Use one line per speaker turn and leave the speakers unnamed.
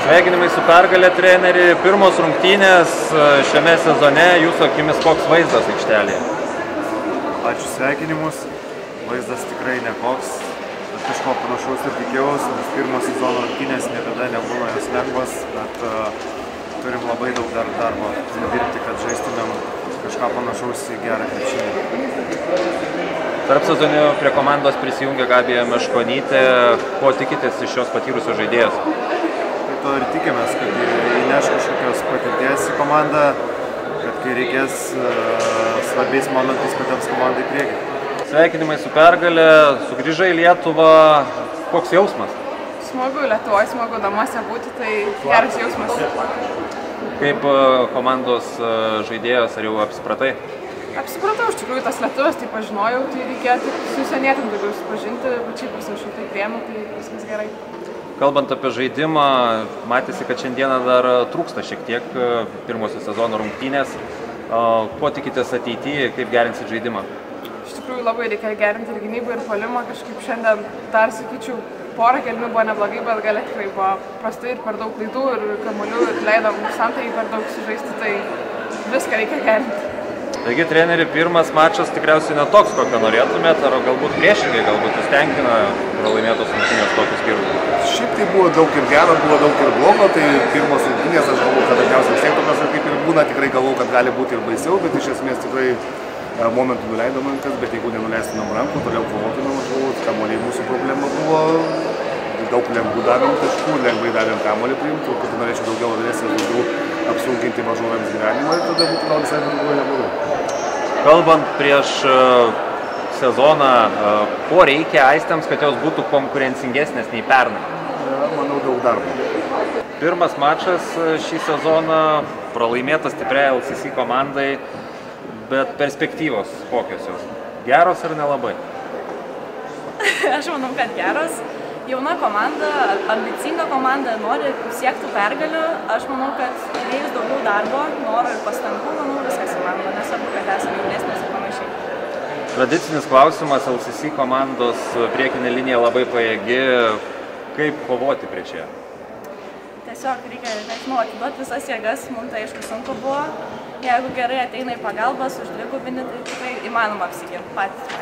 Sveikinimai su pergalė, treneri. Pirmos rungtynės šiame sezone, jūsų akimis koks vaizdas aikštelėje?
Ačiū sveikinimus. Vaizdas tikrai nekoks. Bet kažko panašaus ir tikėjausi, nes pirmo sezono rungtynės niekada nebūna jos lengvas, bet turim labai daug dar darbo nudirbti, kad žaistumėm kažką panašaus į gerą krepšinį.
Tarp sezonio prie komandos prisijungė Gabija Meškonytė. Ko tikitės iš šios patyrusios žaidėjos?
Tai to ir tikimės, kad įneš kažkokios patirties į komandą, kad kai reikės svarbiais momentais patems komandai į priekį.
Sveikinimai su pergalė, sugrįžai į Lietuvą. Koks jausmas?
Smagu Lietuvoje, smagu namuose būti, tai geras jausmas.
Kaip komandos žaidėjos, ar jau apsipratai?
Apsipratau, iš tikrųjų tas lietuvis, tai pažinojau, tai reikėjo tik su užsienietim daugiau susipažinti, bet šiaip visą šiltai priėmiau, tai viskas gerai.
Kalbant apie žaidimą, matėsi, kad šiandieną dar trūksta šiek tiek pirmosios sezono rungtynės. Ko tikitės ateityje, kaip gerinsit žaidimą?
Iš tikrųjų labai reikia gerinti ir gynybą, ir puolimą. Kažkaip šiandien dar, sakyčiau, porą kėlinių buvo neblogai, bet gale tikrai buvo prastai ir per daug klaidų ir kamuolių ir leidom Santai per daug sužaisti, tai viską reikia gerinti.
Taigi, treneri, pirmas mačas tikriausiai netoks, kokio norėtumėt, ar galbūt priešingai, galbūt jūs tenkina pralaimėtos rungtynės tokius skirtumus?
Šiaip tai buvo daug ir gero, buvo daug ir blogo, tai pirmos rungtynės aš galvoju, kad dažniausiai vis tiek tokios kaip ir būna, tikrai galvoju, kad gali būti ir baisiau, bet iš esmės tikrai momentų nuleidom rankas, bet jeigu nenuleistumėm rankų, toliau kovotumėm, aš galvoju, kamuoliai mūsų problema buvo, daug lengvų davėm taškų, lengvai davėm kamuolį priimti, kad norėčiau daugiau agresijos, daugiau apsunkinti varžovėms gyvenimą ir tada būtų gal visai neblogai.
Kalbant prieš sezoną, ko reikia Aistėms, kad jos būtų konkurencingesnės nei pernai?
Manau, daug darbo.
Pirmas mačas šį sezoną, pralaimėtas stipriai LCC komandai, bet perspektyvos kokios jos? Geros ar nelabai?
Aš manau, kad geros. Jauna komanda, ambicinga komanda, nori siekti pergalių. Aš manau, kad įdėjus daugiau darbo, noro ir pastangų, manau, viskas įmanoma, nesvarbu, kad esame jaunesnės ir panašiai.
Tradicinis klausimas, LCC komandos priekinė linija labai pajėgi. Kaip kovoti prieš ją?
Tiesiog reikia, nežinau, atiduoti visas jėgas, mums tai aišku sunku buvo. Jeigu gerai ateina į pagalbas, uždvigubinti, tai tikrai įmanoma apsiginti patys.